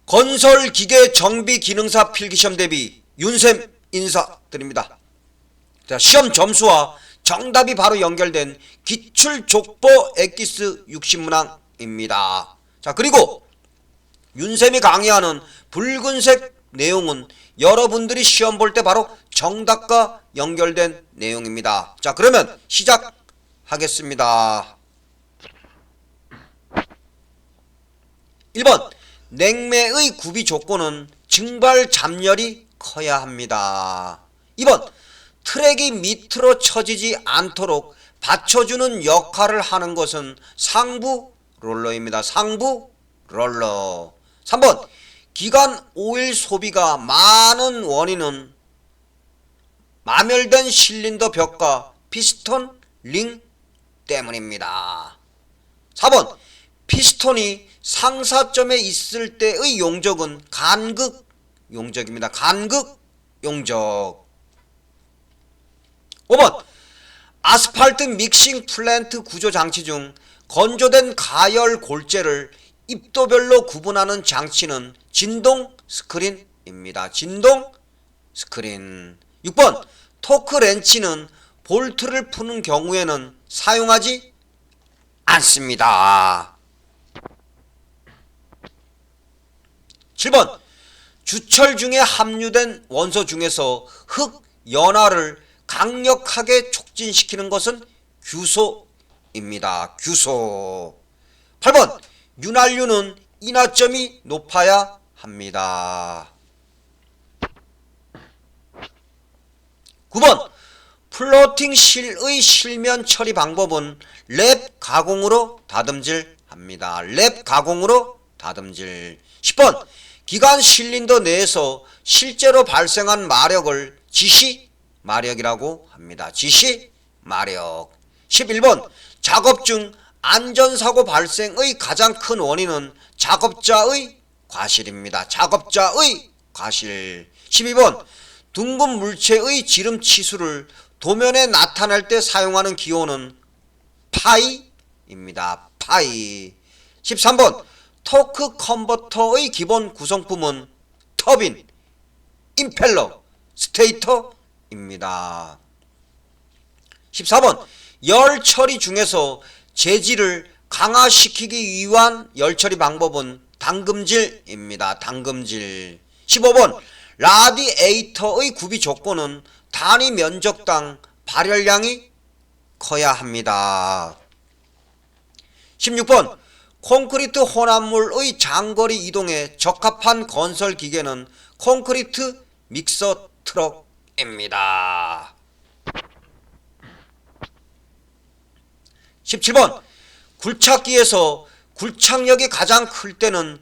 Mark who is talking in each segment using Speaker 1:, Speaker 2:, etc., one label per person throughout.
Speaker 1: 건설기계 정비기능사 필기시험 대비 윤쌤 인사드립니다. 자, 시험 점수와 정답이 바로 연결된 기출족보 엑기스 60문항입니다. 자, 그리고 윤쌤이 강의하는 붉은색 내용은 여러분들이 시험 볼 때 바로 정답과 연결된 내용입니다. 자, 그러면 시작하겠습니다. 1번 냉매의 구비 조건은 증발 잡열이 커야 합니다. 2번 트랙이 밑으로 처지지 않도록 받쳐주는 역할을 하는 것은 상부 롤러입니다. 상부 롤러. 3번 기관 오일 소비가 많은 원인은 마멸된 실린더 벽과 피스톤 링 때문입니다. 4번 피스톤이 상사점에 있을 때의 용적은 간극 용적입니다. 간극 용적. 5번 아스팔트 믹싱 플랜트 구조 장치 중 건조된 가열 골재를 입도별로 구분하는 장치는 진동 스크린입니다. 진동 스크린. 6번 토크 렌치는 볼트를 푸는 경우에는 사용하지 않습니다. 7번 주철 중에 함유된 원소 중에서 흑 연화를 강력하게 촉진시키는 것은 규소입니다. 규소. 8번 윤활유는 인화점이 높아야 합니다. 9번 플로팅 실의 실면 처리 방법은 랩 가공으로 다듬질 합니다. 랩 가공으로 다듬질. 10번 기관 실린더 내에서 실제로 발생한 마력을 지시 마력이라고 합니다. 지시 마력. 11번 작업 중 안전사고 발생의 가장 큰 원인은 작업자의 과실입니다. 작업자의 과실. 12번 둥근 물체의 지름 치수를 도면에 나타낼 때 사용하는 기호는 파이입니다. 파이. 13번 토크 컨버터의 기본 구성품은 터빈, 임펠러, 스테이터입니다. 14번 열 처리 중에서 재질을 강화시키기 위한 열 처리 방법은 당금질입니다. 당금질. 15번 라디에이터의 구비 조건은 단위 면적당 발열량이 커야 합니다. 16번 콘크리트 혼합물의 장거리 이동에 적합한 건설 기계는 콘크리트 믹서 트럭입니다. 17번 굴착기에서 굴착력이 가장 클 때는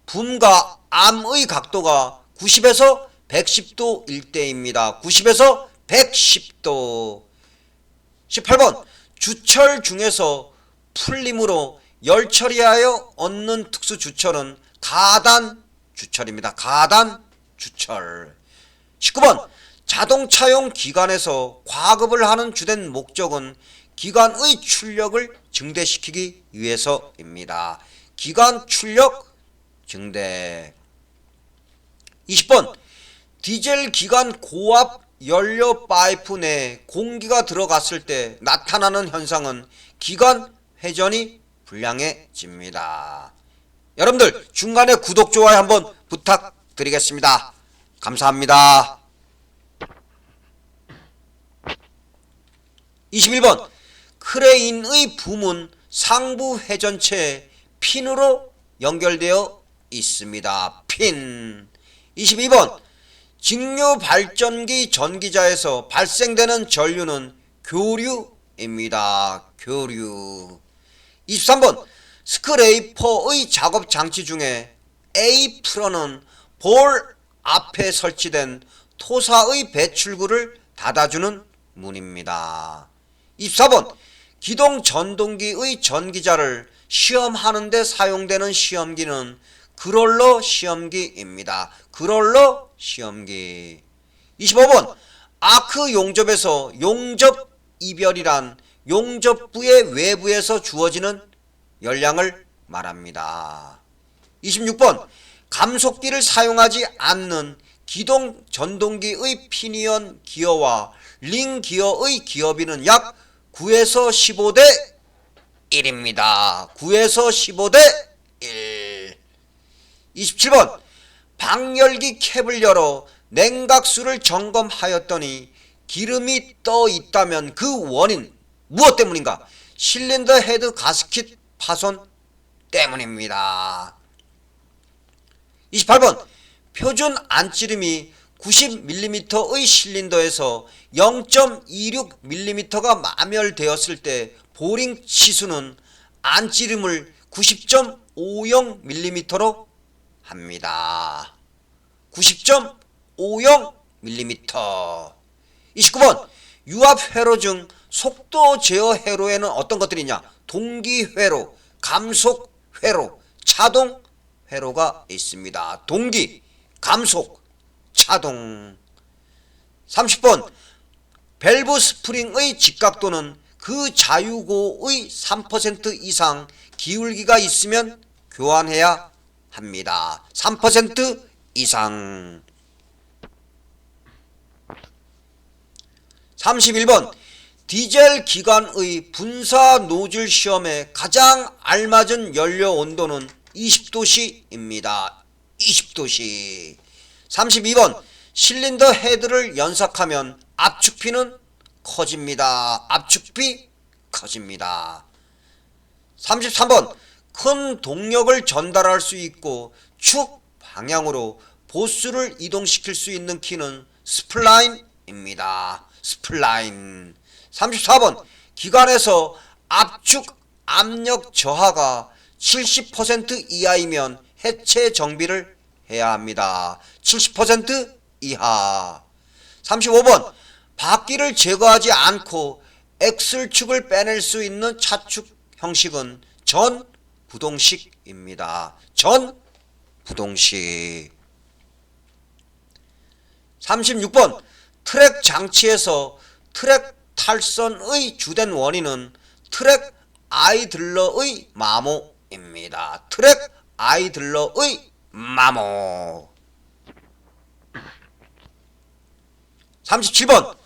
Speaker 1: 붐과 암의 각도가 90에서 110도일 때입니다. 90에서 110도. 18번 주철 중에서 풀림으로 열 처리하여 얻는 특수 주철은 가단 주철입니다. 가단 주철. 19번 자동차용 기관에서 과급을 하는 주된 목적은 기관의 출력을 증대시키기 위해서입니다. 기관 출력 증대. 20번 디젤 기관 고압 연료 파이프 내에 공기가 들어갔을 때 나타나는 현상은 기관 회전이 불량해집니다. 여러분들 중간에 구독 좋아요 한번 부탁드리겠습니다. 감사합니다. 21번 크레인의 붐은 상부 회전체에 핀으로 연결되어 있습니다. 핀. 22번 직류 발전기 전기자에서 발생되는 전류는 교류입니다. 교류. 23번 스크레이퍼의 작업 장치 중에 A프로는 볼 앞에 설치된 토사의 배출구를 닫아주는 문입니다. 24번 기동 전동기의 전기자를 시험하는 데 사용되는 시험기는 그롤러 시험기입니다. 그롤러 시험기. 25번 아크 용접에서 용접 이별이란 용접부의 외부에서 주어지는 열량을 말합니다. 26번 감속기를 사용하지 않는 기동 전동기의 피니언 기어와 링 기어의 기어비는 약 9에서 15대 1입니다. 9에서 15대 1. 27번 방열기 캡을 열어 냉각수를 점검하였더니 기름이 떠 있다면 그 원인 무엇 때문인가? 실린더 헤드 가스킷 파손 때문입니다. 28번 표준 안찌름이 90mm의 실린더에서 0.26mm가 마멸되었을 때 보링 치수는 안찌름을 90.50mm로 합니다. 90.50mm. 29번 유압 회로 중 속도 제어 회로에는 어떤 것들이 있냐? 동기 회로, 감속 회로, 차동 회로가 있습니다. 동기, 감속, 차동. 30번 밸브 스프링의 직각도는 그 자유고의 3% 이상 기울기가 있으면 교환해야 합니다. 3% 이상. 31번 디젤 기관의 분사 노즐 시험에 가장 알맞은 연료 온도는 20도씨입니다. 20도씨. 32번 실린더 헤드를 연삭하면 압축비는 커집니다. 압축비 커집니다. 33번 큰 동력을 전달할 수 있고 축 방향으로 보스를 이동시킬 수 있는 키는 스플라인입니다. 스플라인. 34번 기관에서 압축 압력 저하가 70% 이하이면 해체 정비를 해야 합니다. 70% 이하. 35번 바퀴를 제거하지 않고 엑슬축을 빼낼 수 있는 차축 형식은 전부동식입니다. 전부동식. 36번 트랙 장치에서 트랙 탈선의 주된 원인은 트랙 아이들러의 마모입니다. 트랙 아이들러의 마모. 37번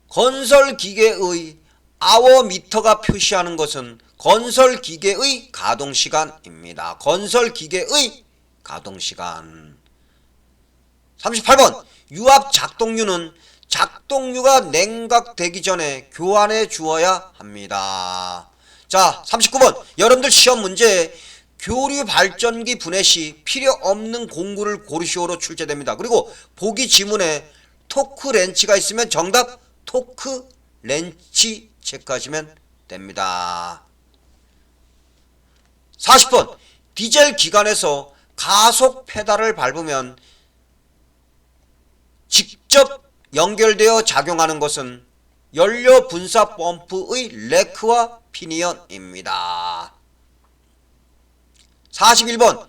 Speaker 1: 건설기계의 아워미터가 표시하는 것은 건설기계의 가동시간입니다. 건설기계의 가동시간. 38번 유압 작동류는 작동류가 냉각되기 전에 교환해 주어야 합니다. 자, 39번 여러분들 시험 문제에 교류 발전기 분해 시 필요 없는 공구를 고르시오로 출제됩니다. 그리고 보기 지문에 토크 렌치가 있으면 정답 토크 렌치 체크하시면 됩니다. 40번 디젤 기관에서 가속 페달을 밟으면 직접 연결되어 작용하는 것은 연료 분사 펌프의 레크와 피니언입니다. 41번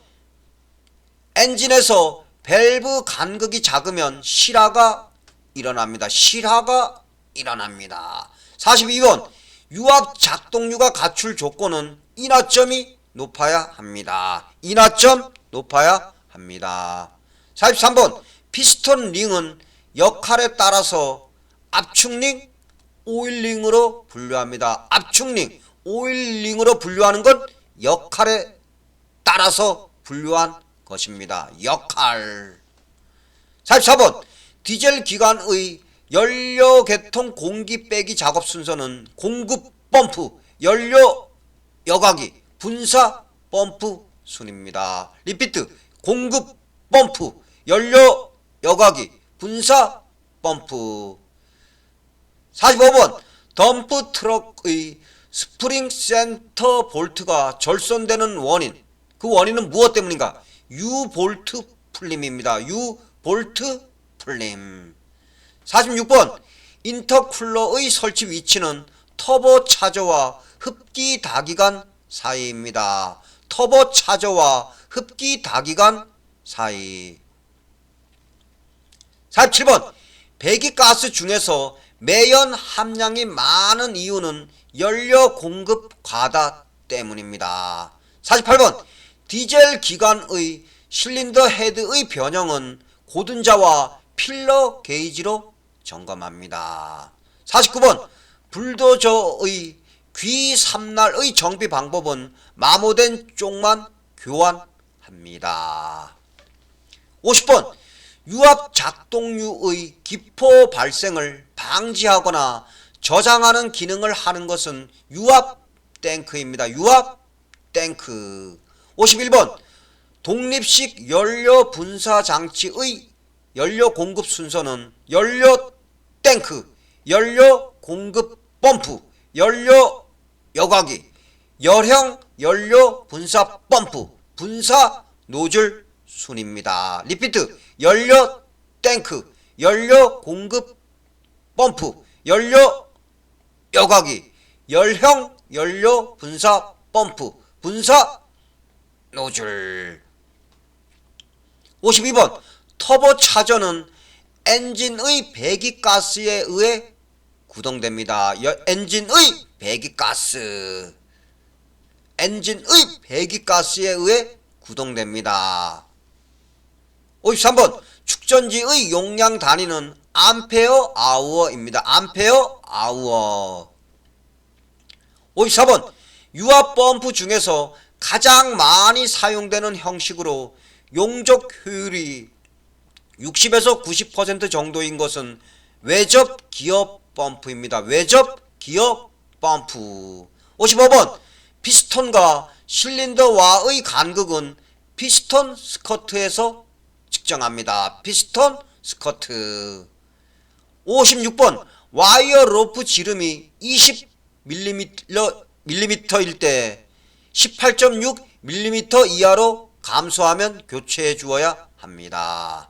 Speaker 1: 엔진에서 밸브 간극이 작으면 실화가 일어납니다. 실화가 일어납니다. 42번 유압 작동류가 갖출 조건은 인하점이 높아야 합니다. 인하점 높아야 합니다. 43번 피스톤 링은 역할에 따라서 압축링, 오일링으로 분류합니다. 압축링, 오일링으로 분류하는 건 역할에 따라서 분류한 것입니다. 역할. 44번 디젤 기관의 연료 개통 공기 빼기 작업 순서는 공급 펌프, 연료 여과기, 분사 펌프 순입니다. 리피트. 공급 펌프, 연료 여과기, 분사 펌프. 45번 덤프 트럭의 스프링 센터 볼트가 절손되는 원인. 그 원인은 무엇 때문인가? U 볼트 풀림입니다. U 볼트 풀림. 46번 인터쿨러의 설치 위치는 터보 차저와 흡기 다기관 사이입니다. 터보 차저와 흡기 다기관 사이. 47번 배기가스 중에서 매연 함량이 많은 이유는 연료 공급 과다 때문입니다. 48번 디젤 기관의 실린더 헤드의 변형은 고든자와 필러 게이지로 점검합니다. 49번 불도저의 귀3날의 정비 방법은 마모된 쪽만 교환합니다. 50번 유압 작동류의 기포 발생을 방지하거나 저장하는 기능을 하는 것은 유압 탱크입니다. 유압 탱크. 51번 독립식 연료 분사 장치의 연료 공급 순서는 연료 탱크, 연료 공급 펌프, 연료 여과기, 열형 연료 분사 펌프, 분사 노즐 순입니다. 리피트. 연료 탱크, 연료 공급 펌프, 연료 여과기, 열형 연료 분사 펌프, 분사 노즐. 52번 터보 차저는 엔진의 배기가스에 의해 구동됩니다. 엔진의 배기가스, 엔진의 배기가스에 의해 구동됩니다. 53번 축전지의 용량 단위는 암페어 아우어입니다. 암페어 아우어. 54번 유압 펌프 중에서 가장 많이 사용되는 형식으로 용적 효율이 60에서 90% 정도인 것은 외접 기어 펌프입니다. 외접 기어 펌프. 55번 피스톤과 실린더와의 간극은 피스톤 스커트에서 측정합니다. 피스톤 스커트. 56번 와이어 로프 지름이 20mm일 때 18.6mm 이하로 감소하면 교체해 주어야 합니다.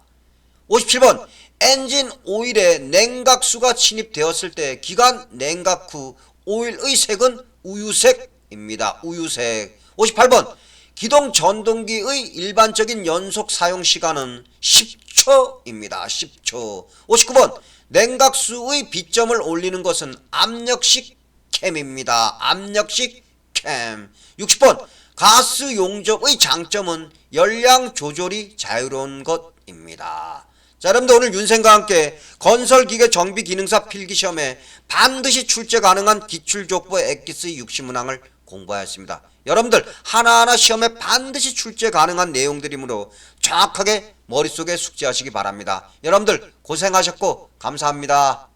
Speaker 1: 57번 엔진 오일에 냉각수가 침입되었을 때 기관 냉각 후 오일의 색은 우유색입니다. 우유색. 58번 기동 전동기의 일반적인 연속 사용 시간은 10초입니다. 10초. 59번 냉각수의 비점을 올리는 것은 압력식 캠입니다. 압력식 캠. 60번 가스 용접의 장점은 열량 조절이 자유로운 것입니다. 자, 여러분들 오늘 윤생과 함께 건설기계 정비기능사 필기시험에 반드시 출제 가능한 기출족보 엑기스 60문항을 공부하였습니다. 여러분들 하나하나 시험에 반드시 출제 가능한 내용들이므로 정확하게 머릿속에 숙지하시기 바랍니다. 여러분들 고생하셨고 감사합니다.